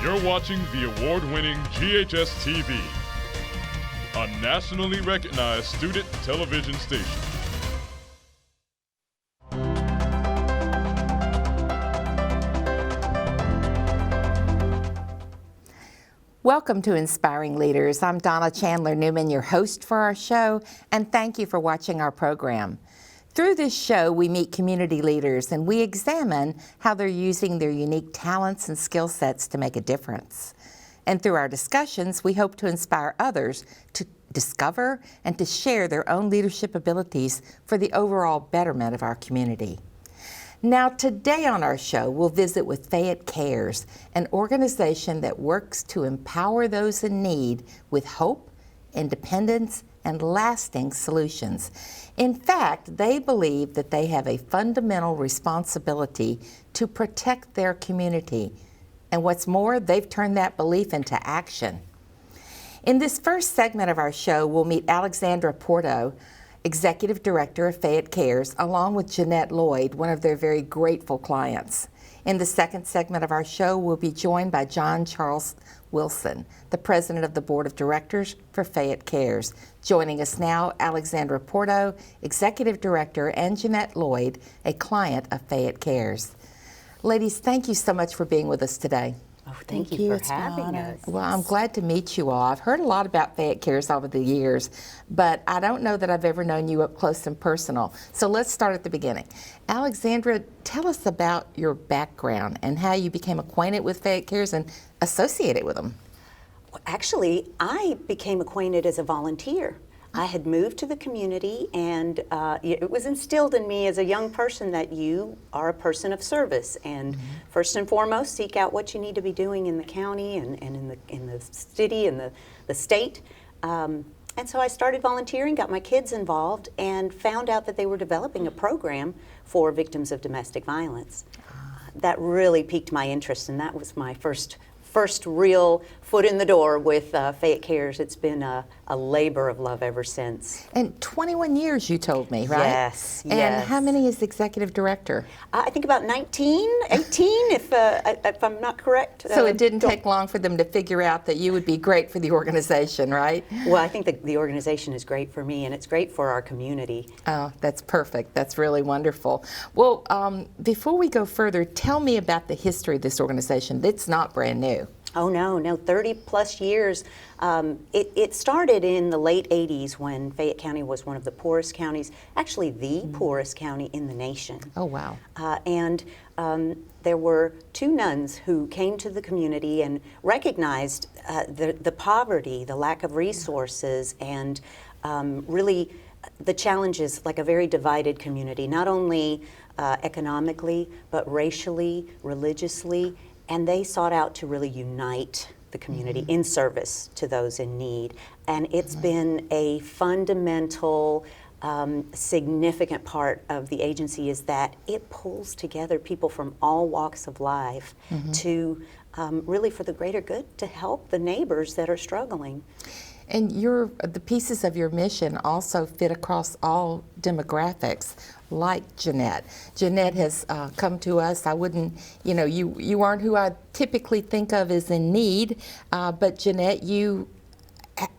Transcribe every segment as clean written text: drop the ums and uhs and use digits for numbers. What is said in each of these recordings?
You're watching the award-winning GHS-TV, a nationally recognized student television station. Welcome to Inspiring Leaders. I'm Donna Chandler Newman, your host for our show, and thank you for watching our program. Through this show, we meet community leaders and we examine how they're using their unique talents and skill sets to make a difference. And through our discussions, we hope to inspire others to discover and to share their own leadership abilities for the overall betterment of our community. Now, today on our show, we'll visit with Fayette Cares, an organization that works to empower those in need with hope, independence, and lasting solutions. In fact, they believe that they have a fundamental responsibility to protect their community. And what's more, they've turned that belief into action. In this first segment of our show, we'll meet Alexandra Porto, Executive Director of Fayette Cares, along with Jeannettee Loyd, one of their very grateful clients. In the second segment of our show, we'll be joined by John Charles Wilson, the President of the Board of Directors for Fayette Cares. Joining us now, Alexandra Porto, Executive Director, and Jeannettee Loyd, a client of Fayette Cares. Ladies, thank you so much for being with us today. Oh, thank you for having us. Well, I'm glad to meet you all. I've heard a lot about Fayette Cares over the years, but I don't know that I've ever known you up close and personal. So let's start at the beginning. Alexandra, tell us about your background and how you became acquainted with Fayette Cares and associated with them. Well, actually, I became acquainted as a volunteer. I had moved to the community, and it was instilled in me as a young person that you are a person of service, and first and foremost, seek out what you need to be doing in the county and in the city and the state. And so I started volunteering, got my kids involved, and found out that they were developing a program for victims of domestic violence. That really piqued my interest, and that was my first real foot in the door with Fayette Cares. It's been a labor of love ever since. And 21 years, you told me, right? Yes, and yes. How many as Executive Director? I think about 19, 18, if I'm not correct. So it didn't take long for them to figure out that you would be great for the organization, right? Well, I think the organization is great for me, and it's great for our community. Oh, that's perfect. That's really wonderful. Well, before we go further, tell me about the history of this organization. It's not brand new. Oh, no, 30 plus years. It started in the late 80s when Fayette County was one of the poorest counties, actually the poorest county in the nation. Oh, wow. And there were two nuns who came to the community and recognized the poverty, the lack of resources, and really the challenges, like a very divided community, not only economically, but racially, religiously. And they sought out to really unite the community in service to those in need. And it's been a fundamental, significant part of the agency is that it pulls together people from all walks of life to really for the greater good, to help the neighbors that are struggling. And the pieces of your mission also fit across all demographics, like Jeanette. Jeanette has come to us. I wouldn't, you aren't who I typically think of as in need, but Jeanette, you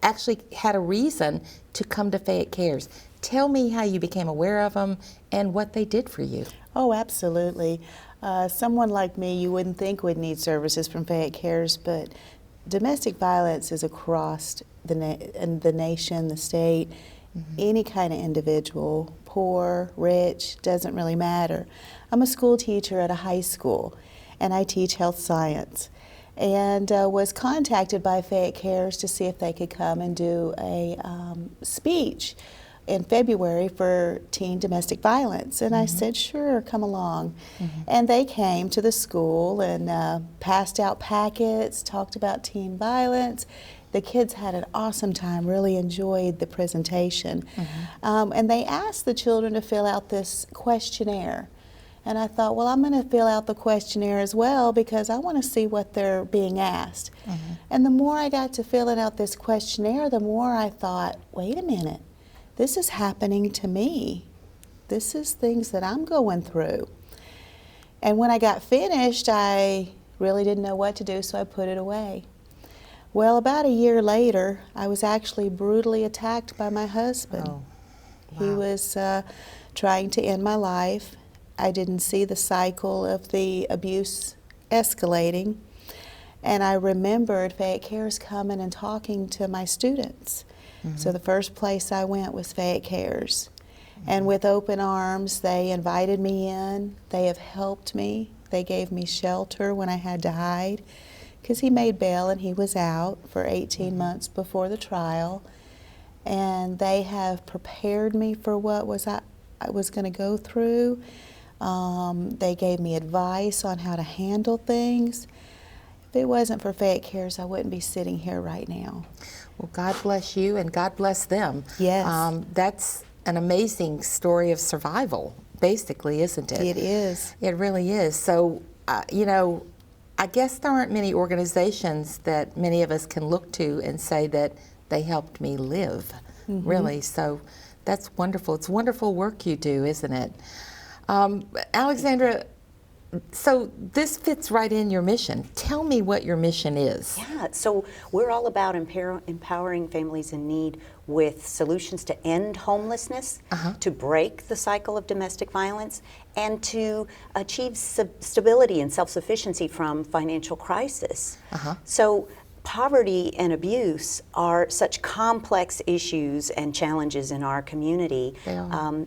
actually had a reason to come to Fayette Cares. Tell me how you became aware of them and what they did for you. Oh, absolutely. Someone like me, you wouldn't think would need services from Fayette Cares, but domestic violence is across the nation, the state, any kind of individual, poor, rich, doesn't really matter. I'm a school teacher at a high school, and I teach health science, and was contacted by Fayette Cares to see if they could come and do a speech in February for teen domestic violence. And I said, sure, come along. And they came to the school and passed out packets, talked about teen violence. The kids had an awesome time, really enjoyed the presentation. And they asked the children to fill out this questionnaire. And I thought, well, I'm going to fill out the questionnaire as well because I want to see what they're being asked. And the more I got to filling out this questionnaire, the more I thought, wait a minute, this is happening to me. This is things that I'm going through. And when I got finished, I Really didn't know what to do, so I put it away. Well, about a year later, I was actually brutally attacked by my husband. Oh, He wow. was trying to end my life. I didn't see the cycle of the abuse escalating. And I remembered Fayette Cares coming and talking to my students. So the first place I went was Fayette Cares. And with open arms, they invited me in. They have helped me. They gave me shelter when I had to hide, because he made bail and he was out for 18 months before the trial. And they have prepared me for what I was going to go through. They gave me advice on how to handle things. If it wasn't for Fayette Cares, I wouldn't be sitting here right now. Well, God bless you and God bless them. Yes. That's an amazing story of survival, basically, isn't it? It is. It really is. So, you know, I guess there aren't many organizations that many of us can look to and say that they helped me live, really. So that's wonderful. It's wonderful work you do, isn't it? Alexandra, so this fits right in your mission. Tell me what your mission is. Yeah, so we're all about empowering families in need with solutions to end homelessness, to break the cycle of domestic violence, and to achieve stability and self-sufficiency from financial crisis. So poverty and abuse are such complex issues and challenges in our community. They are.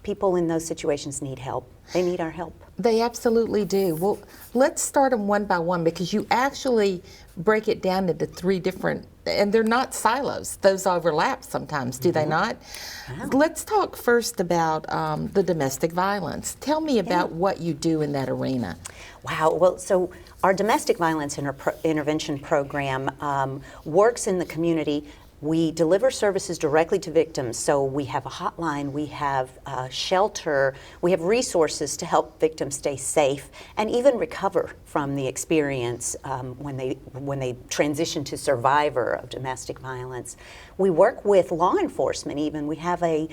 People in those situations need help. They need our help. They absolutely do. Well, let's start them one by one, because you actually break it down into three different, and they're not silos. Those overlap sometimes, do they not? Let's talk first about the domestic violence. Tell me about what you do in that arena. Wow. Well, so our domestic violence intervention program works in the community. We deliver services directly to victims, so we have a hotline, we have shelter, we have resources to help victims stay safe and even recover from the experience when they transition to survivor of domestic violence. We work with law enforcement even. We have a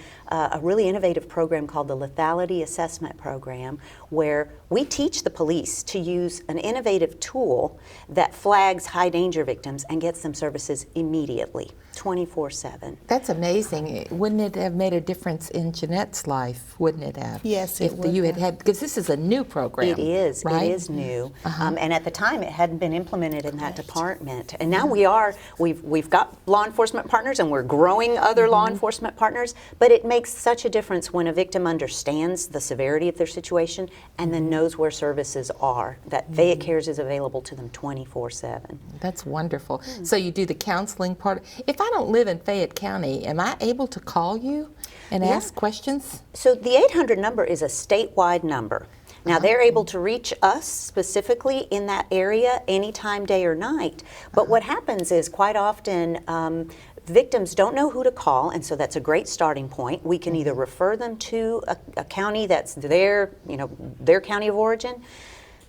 really innovative program called the Lethality Assessment Program, where we teach the police to use an innovative tool that flags high danger victims and gets them services immediately. 24/7. That's amazing. Wouldn't it have made a difference in Jeanette's life? Wouldn't it have? Yes, it would you have. had, because this is a new program. It is. Right? It is new, and at the time it hadn't been implemented in that department. And now we've got law enforcement partners, and we're growing other law enforcement partners. But it makes such a difference when a victim understands the severity of their situation and then knows where services are. That Fayette Cares is available to them 24/7. That's wonderful. So you do the counseling part. If I don't live in Fayette County, am I able to call you and ask questions? So the 800 number is a statewide number. Now they're able to reach us specifically in that area anytime, day or night. But what happens is quite often victims don't know who to call, and so that's a great starting point. We can either refer them to a county that's their county of origin.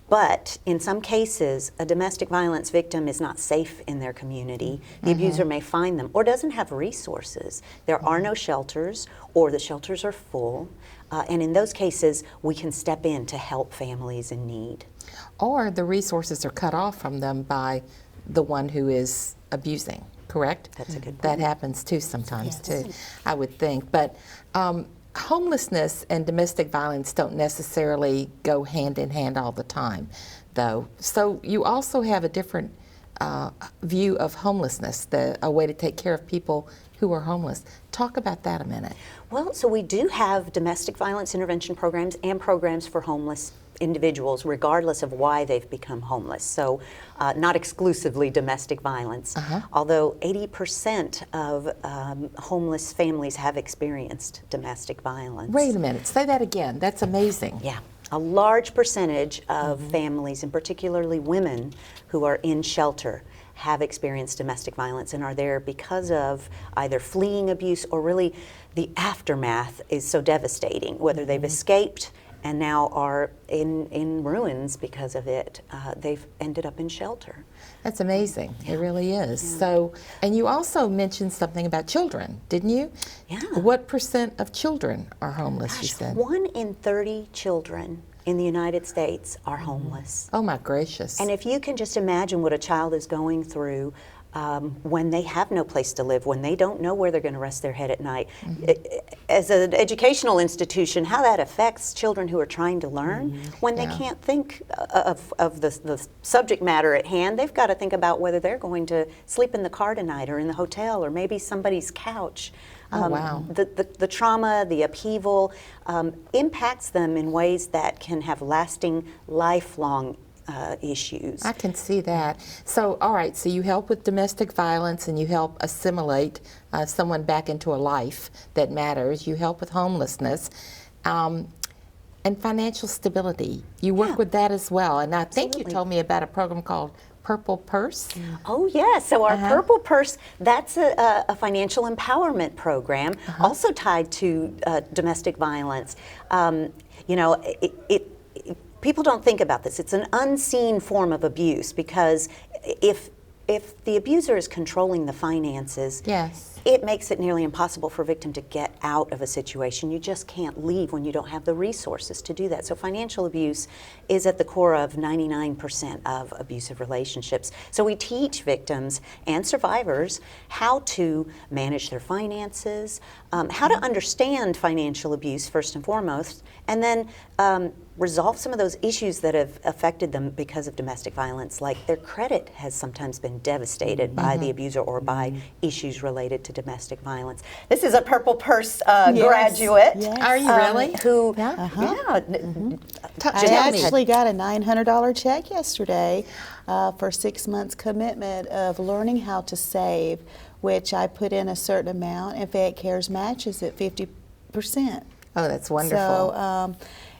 But in some cases, a domestic violence victim is not safe in their community. The abuser may find them or doesn't have resources. There are no shelters, or the shelters are full. And in those cases, we can step in to help families in need. Or the resources are cut off from them by the one who is abusing, correct? That's a good point. That happens too sometimes too, I would think. But homelessness and domestic violence don't necessarily go hand in hand all the time, though. So you also have a different view of homelessness, a way to take care of people who are homeless. Talk about that a minute. Well, so we do have domestic violence intervention programs and programs for homeless individuals, regardless of why they've become homeless. So not exclusively domestic violence, although 80% of homeless families have experienced domestic violence. Wait a minute, say that again. That's amazing. Yeah. A large percentage of families, and particularly women who are in shelter, have experienced domestic violence and are there because of either fleeing abuse or really the aftermath is so devastating, whether they've escaped and now are in ruins because of it. They've ended up in shelter. That's amazing. It really is. So, and you also mentioned something about children, didn't you? Yeah. What % of children are homeless, you said? 1 in 30 children in the United States are homeless. Oh my gracious. And if you can just imagine what a child is going through when they have no place to live, when they don't know where they're going to rest their head at night. As an educational institution, how that affects children who are trying to learn when they can't think of the subject matter at hand. They've got to think about whether they're going to sleep in the car tonight or in the hotel or maybe somebody's couch. Oh, wow. The trauma, the upheaval impacts them in ways that can have lasting, lifelong issues. I can see that. So, all right, so you help with domestic violence and you help assimilate someone back into a life that matters. You help with homelessness and financial stability. You work with that as well. And I think you told me about a program called Purple Purse. Oh, yes. So our Purple Purse, that's a financial empowerment program, also tied to domestic violence. You know, people don't think about this. It's an unseen form of abuse because if the abuser is controlling the finances, it makes it nearly impossible for a victim to get out of a situation. You just can't leave when you don't have the resources to do that. So financial abuse is at the core of 99% of abusive relationships. So we teach victims and survivors how to manage their finances, how to understand financial abuse first and foremost, and then resolve some of those issues that have affected them because of domestic violence, like their credit has sometimes been devastated by the abuser or by issues related to domestic violence. This is a Purple Purse graduate. Yes. Are you really? Who, I actually got a $900 check yesterday for 6 months commitment of learning how to save, which I put in a certain amount, and Fayette Cares matches at 50%. Oh, that's wonderful. So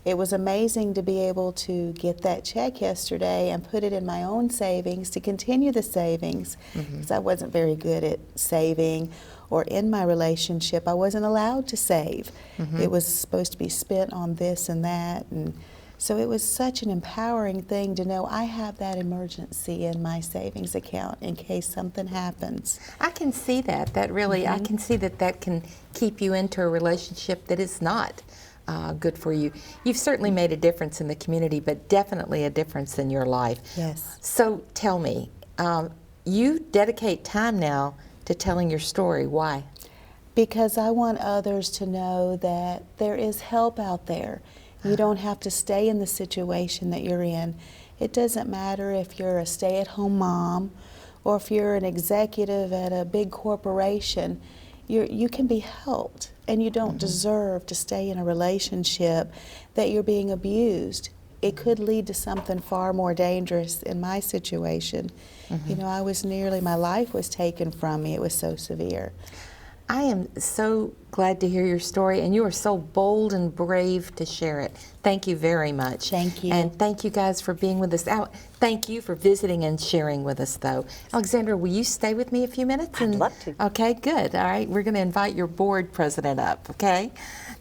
it was amazing to be able to get that check yesterday and put it in my own savings to continue the savings, because I wasn't very good at saving, or in my relationship I wasn't allowed to save. It was supposed to be spent on this and that, and so it was such an empowering thing to know I have that emergency in my savings account in case something happens. I can see that. That really, I can see that that can keep you into a relationship that is not good for you. You've certainly made a difference in the community, but definitely a difference in your life. Yes. So tell me, you dedicate time now to telling your story. Why? Because I want others to know that there is help out there. You don't have to stay in the situation that you're in. It doesn't matter if you're a stay-at-home mom or if you're an executive at a big corporation. You can be helped, and you don't deserve to stay in a relationship that you're being abused. It could lead to something far more dangerous in my situation. You know, my life was taken from me. It was so severe. I am so glad to hear your story, and you are so bold and brave to share it. Thank you very much. Thank you. And thank you guys for being with us. Thank you for visiting and sharing with us, though. Alexandra, will you stay with me a few minutes? I'd love to. Okay, good. All right, we're going to invite your board president up, okay?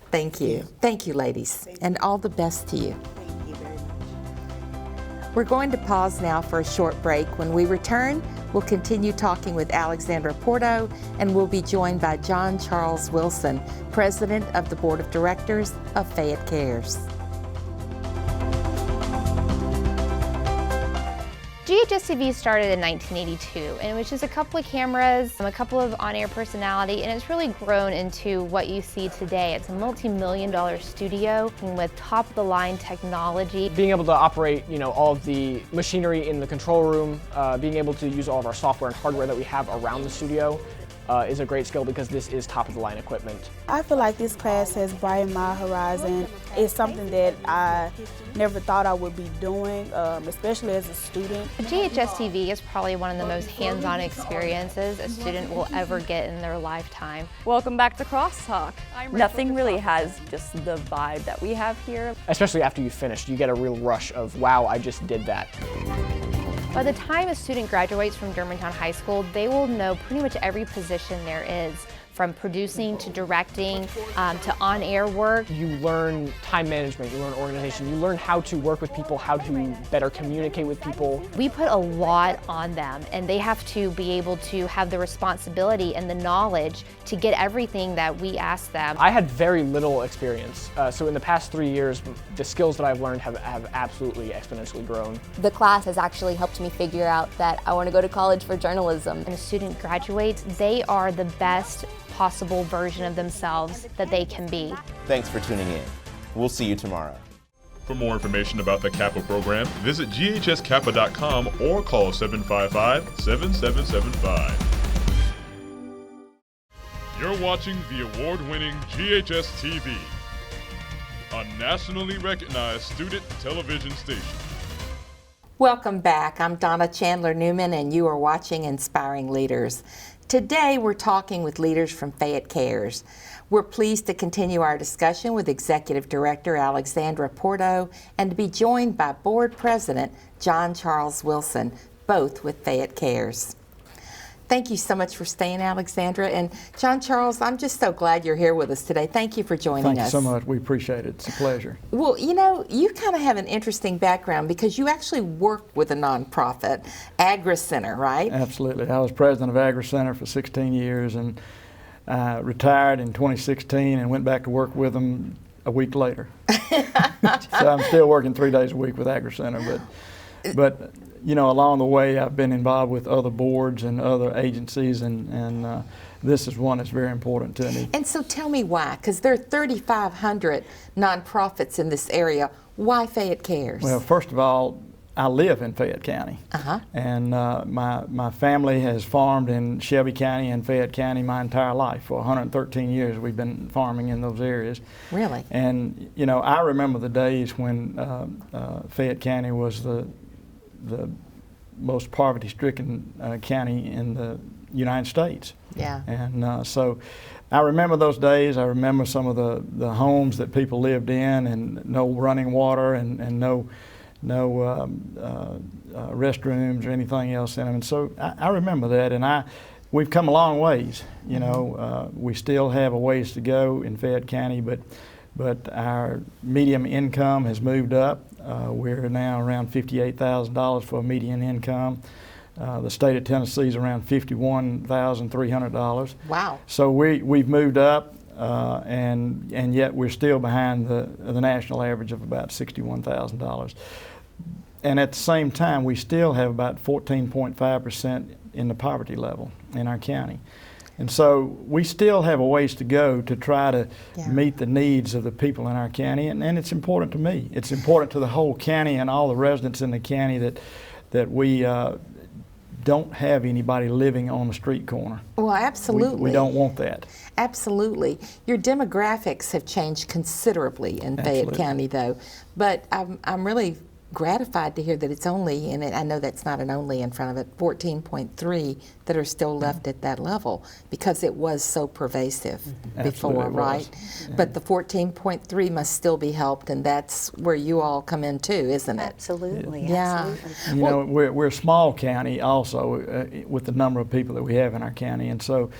Thank you. Thank you, ladies, and all the best to you. Thank you very much. We're going to pause now for a short break. When we return, we'll continue talking with Alexandra Porto, and we'll be joined by John Charles Wilson, President of the Board of Directors of Fayette Cares. GHS-TV started in 1982, and it was just a couple of cameras, a couple of on-air personality, and it's really grown into what you see today. It's a multi-million-dollar studio with top-of-the-line technology. Being able to operate, all of the machinery in the control room, being able to use all of our software and hardware that we have around the studio is a great skill because this is top-of-the-line equipment. I feel like this class has brightened my horizon. It's something that I never thought I would be doing, especially as a student. GHS-TV is probably one of the most hands-on experiences a student will ever get in their lifetime. Welcome back to Crosstalk. Nothing really has just the vibe that we have here. Especially after you finished, you get a real rush of, wow, I just did that. By the time a student graduates from Germantown High School, they will know pretty much every position there is, from producing to directing to on-air work. You learn time management, you learn organization, you learn how to work with people, how to better communicate with people. We put a lot on them, and they have to be able to have the responsibility and the knowledge to get everything that we ask them. I had very little experience, so in the past 3 years, the skills that I've learned have absolutely exponentially grown. The class has actually helped me figure out that I want to go to college for journalism. When a student graduates, they are the best possible version of themselves that they can be. Thanks for tuning in. We'll see you tomorrow. For more information about the Kappa program, visit ghskappa.com or call 755-7775. You're watching the award-winning GHS-TV, a nationally recognized student television station. Welcome back. I'm Donna Chandler Newman, and you are watching Inspiring Leaders. Today, we're talking with leaders from Fayette Cares. We're pleased to continue our discussion with Executive Director Alexandra Porto and to be joined by Board President John Charles Wilson, both with Fayette Cares. Thank you so much for staying, Alexandra. And John Charles, I'm just so glad you're here with us today. Thank you for joining us. Thank you so much. We appreciate it. It's a pleasure. Well, you know, you kind of have an interesting background because you actually work with a nonprofit, Agri Center, right? Absolutely. I was president of Agri Center for 16 years and retired in 2016 and went back to work with them a week later. So I'm still working 3 days a week with Agri Center, but you know, along the way, I've been involved with other boards and other agencies, and this is one that's very important to me. And so tell me why, because there are 3,500 nonprofits in this area. Why Fayette Cares? Well, first of all, I live in Fayette County, and my family has farmed in Shelby County and Fayette County my entire life. For 113 years, we've been farming in those areas. Really? And you know, I remember the days when Fayette County was the most poverty-stricken county in the United States. Yeah. And so I remember those days. I remember some of the homes that people lived in, and no running water and no restrooms or anything else in them. And so I remember that, and we've come a long ways. You know, we still have a ways to go in Fayette County, but our median income has moved up. We're now around $58,000 for a median income. The state of Tennessee is around $51,300. Wow. So we've moved up, and yet we're still behind the national average of about $61,000. And at the same time, we still have about 14.5% in the poverty level in our county. And so we still have a ways to go to try to meet the needs of the people in our county, and it's important to me. It's important to the whole county and all the residents in the county that we don't have anybody living on the street corner. Well, absolutely. We don't want that. Absolutely. Your demographics have changed considerably in Fayette County, though. But I'm really gratified to hear that it's only, and I know that's not an only in front of it, 14.3 that are still left at that level, because it was so pervasive before, right? Yeah. But the 14.3 must still be helped, and that's where you all come in too, isn't it? Absolutely. Yeah. Absolutely. You know, we're a small county also with the number of people that we have in our county, and so,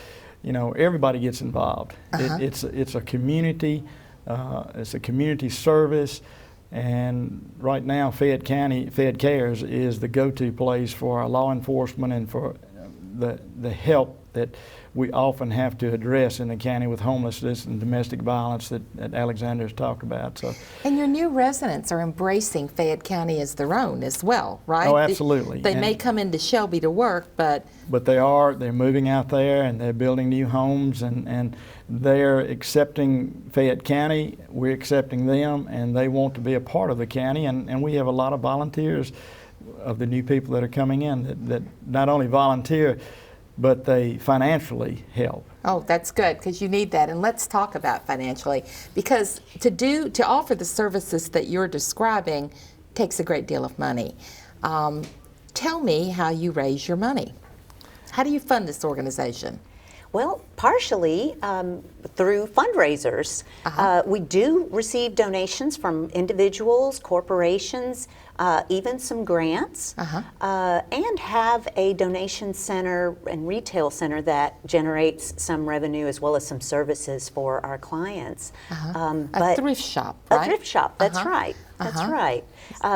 you know, everybody gets involved. It's a community, it's a community service. And right now, Fayette Cares is the go-to place for our law enforcement and for the help that we often have to address in the county with homelessness and domestic violence that Alexander has talked about. So, and your new residents are embracing Fayette County as their own as well, right? Oh, absolutely. They may come into Shelby to work, but they're moving out there and they're building new homes, and they're accepting Fayette County, we're accepting them, and they want to be a part of the county, and we have a lot of volunteers of the new people that are coming in that not only volunteer, but they financially help. Oh, that's good, because you need that. And let's talk about financially, because to offer the services that you're describing takes a great deal of money. Tell me how you raise your money. How do you fund this organization? Well, partially through fundraisers. We do receive donations from individuals, corporations, even some grants, and have a donation center and retail center that generates some revenue as well as some services for our clients. A thrift shop, right? A thrift shop, that's right. That's right.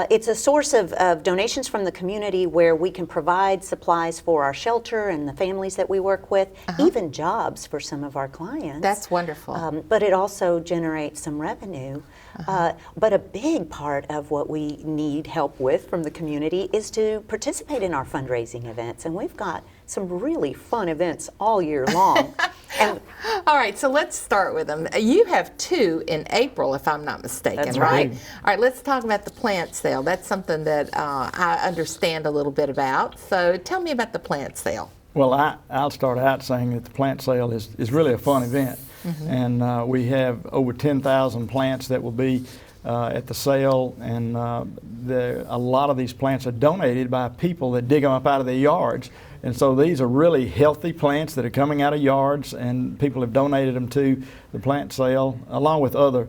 It's a source of donations from the community where we can provide supplies for our shelter and the families that we work with, even jobs for some of our clients. That's wonderful. But it also generates some revenue. But a big part of what we need help with from the community is to participate in our fundraising events. And we've got some really fun events all year long. And all right, so let's start with them. You have 2 in April, if I'm not mistaken, That's right? right. All right, let's talk about the plant sale. That's something that I understand a little bit about. So tell me about the plant sale. Well, I'll start out saying that the plant sale is really a fun event. And we have over 10,000 plants that will be at the sale, and a lot of these plants are donated by people that dig them up out of their yards. And so these are really healthy plants that are coming out of yards, and people have donated them to the plant sale, along with other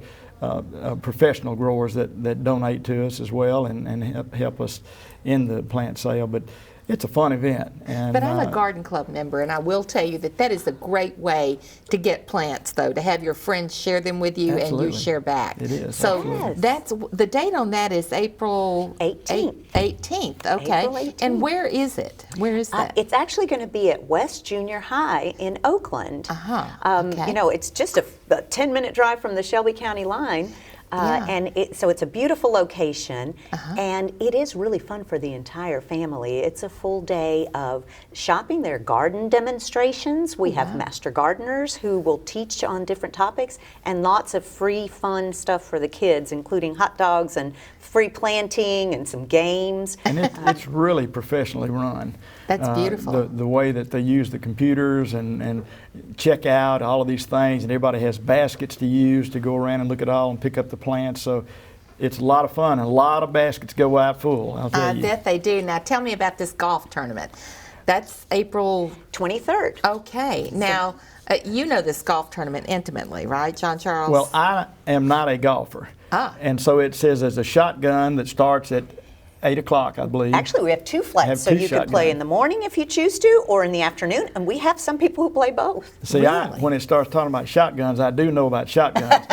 professional growers that donate to us as well and help us in the plant sale. But it's a fun event. And, but I'm a garden club member, and I will tell you that is a great way to get plants, though, to have your friends share them with you Absolutely. and you share back. It is. So Absolutely. that's the date on that is April 18th. 18th. Okay. April 18th. And where is it? Where is that? It's actually going to be at West Junior High in Oakland. Okay. You know, it's just a 10-minute drive from the Shelby County line. And so it's a beautiful location, and it is really fun for the entire family. It's a full day of shopping. There are garden demonstrations. We have master gardeners who will teach on different topics, and lots of free, fun stuff for the kids, including hot dogs and free planting and some games. And it's really professionally run. That's beautiful. The way that they use the computers and check out all of these things, and everybody has baskets to use to go around and look at all and pick up the plants. So it's a lot of fun, and a lot of baskets go out full, I'll tell you. I bet they do. Now tell me about this golf tournament. That's April 23rd. Okay. Now, you know this golf tournament intimately, right, John Charles? Well, I am not a golfer. And so it says there's a shotgun that starts at 8 o'clock, I believe. Actually, we have 2 flights, so you can play in the morning if you choose to, or in the afternoon, and we have some people who play both. See, when it starts talking about shotguns, I do know about shotguns,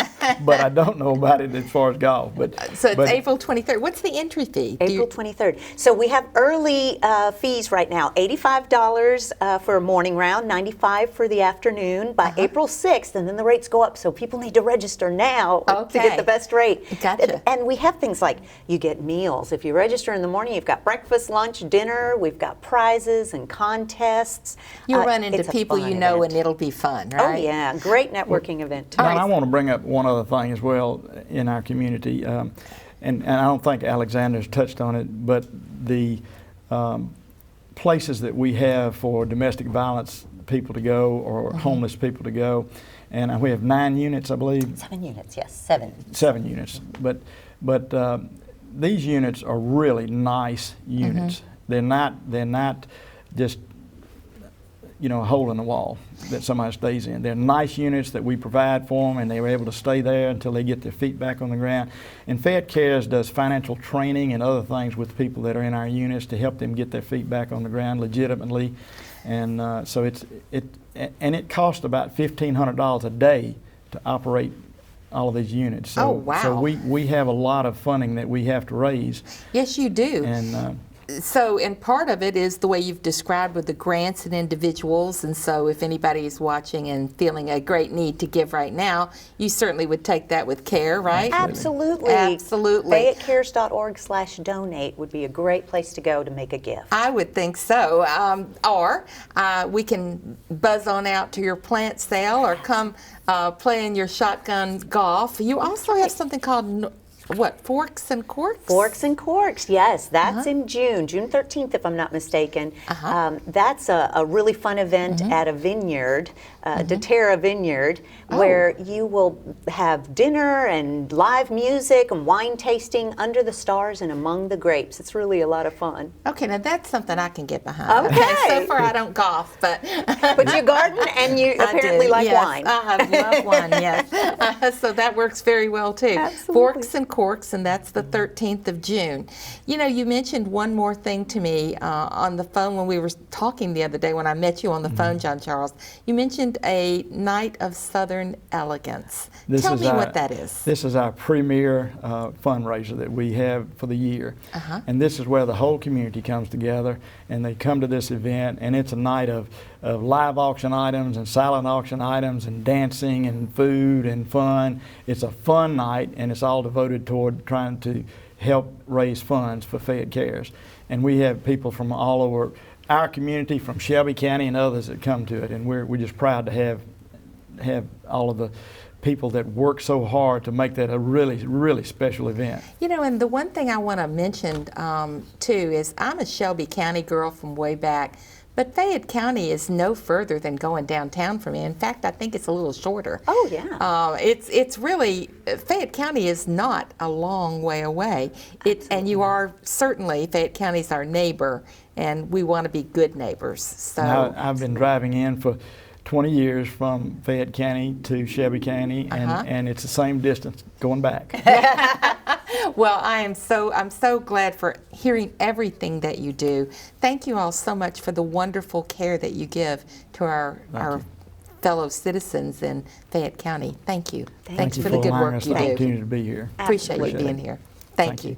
but I don't know about it as far as golf. So it's April 23rd. What's the entry fee? April 23rd. So we have early fees right now, $85 for a morning round, $95 for the afternoon by April 6th, and then the rates go up, so people need to register now to get the best rate. Gotcha. And we have things like you get meals. If you register in the morning, you've got breakfast, lunch, dinner, we've got prizes and contests. You'll run into people you know, and it'll be fun, right? Oh yeah, great networking event. I want to bring up one other thing as well in our community, and I don't think Alexandra's touched on it, but the places that we have for domestic violence people to go or homeless people to go, and we have 9 units, I believe. 7 units, yes, 7. 7 units, but these units are really nice units. They're not just a hole in the wall that somebody stays in. They're nice units that we provide for them, and they're able to stay there until they get their feet back on the ground. And Fayette Cares does financial training and other things with people that are in our units to help them get their feet back on the ground legitimately. And so it costs about $1,500 a day to operate all of these units. So, oh, wow. So we have a lot of funding that we have to raise. Yes, you do. And and part of it is the way you've described with the grants and individuals, and so if anybody is watching and feeling a great need to give right now, you certainly would take that with care, right? Absolutely. Absolutely. FayetteCares.org/donate would be a great place to go to make a gift. I would think so. Or we can buzz on out to your plant sale or come play in your shotgun golf. You also have something called what, Forks and Corks? Forks and Corks, yes. That's in June 13th, if I'm not mistaken. That's a really fun event at a vineyard, DeTerra Vineyard, where you will have dinner and live music and wine tasting under the stars and among the grapes. It's really a lot of fun. Okay, now that's something I can get behind. Okay. So far I don't golf, but you garden and you apparently like wine. I love wine, yes. So that works very well too. Absolutely. Forks and Corks, and that's the 13th of June. You know, you mentioned one more thing to me on the phone when we were talking the other day when I met you on the phone, John Charles. You mentioned a Night of Southern Elegance. Tell me what that is. This is our premier fundraiser that we have for the year. And this is where the whole community comes together and they come to this event, and it's a night of live auction items and silent auction items and dancing and food and fun. It's a fun night, and it's all devoted toward trying to help raise funds for Fayette Cares. And we have people from all over our community, from Shelby County and others that come to it, and we're just proud to have all of the people that work so hard to make that a really, really special event. You know, and the one thing I want to mention too is I'm a Shelby County girl from way back, but Fayette County is no further than going downtown from me. In fact, I think it's a little shorter. Oh, yeah. It's really, Fayette County is not a long way away. And you are certainly, Fayette County's our neighbor, and we want to be good neighbors. So now, I've been driving in for 20 years from Fayette County to Shelby County, and it's the same distance going back. Well, I'm so glad for hearing everything that you do. Thank you all so much for the wonderful care that you give to our fellow citizens in Fayette County. Thank you. Thanks for the good work you do. Opportunity to be here. Appreciate you being here. Thank you.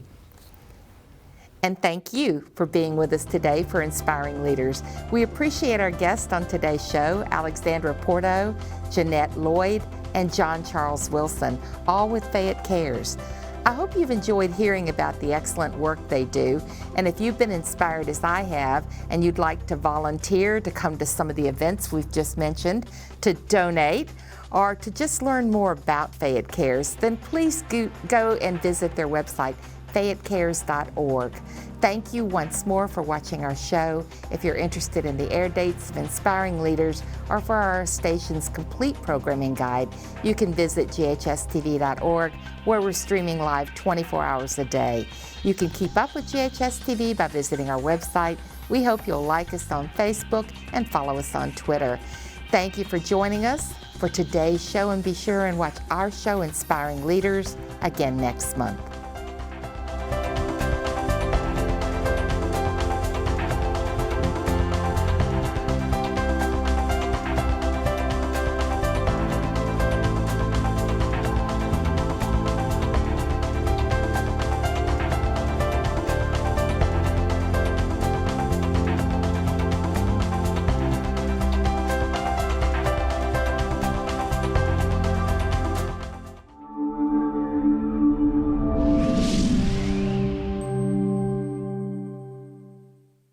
And thank you for being with us today for Inspiring Leaders. We appreciate our guests on today's show, Alexandra Porto, Jeannettee Loyd, and John Charles Wilson, all with Fayette Cares. I hope you've enjoyed hearing about the excellent work they do, and if you've been inspired as I have, and you'd like to volunteer to come to some of the events we've just mentioned, to donate, or to just learn more about Fayette Cares, then please go and visit their website, FayetteCares.org. Thank you once more for watching our show. If you're interested in the air dates of Inspiring Leaders or for our station's complete programming guide, you can visit GHS-TV.org, where we're streaming live 24 hours a day. You can keep up with GHS-TV by visiting our website. We hope you'll like us on Facebook and follow us on Twitter. Thank you for joining us for today's show, and be sure and watch our show, Inspiring Leaders, again next month.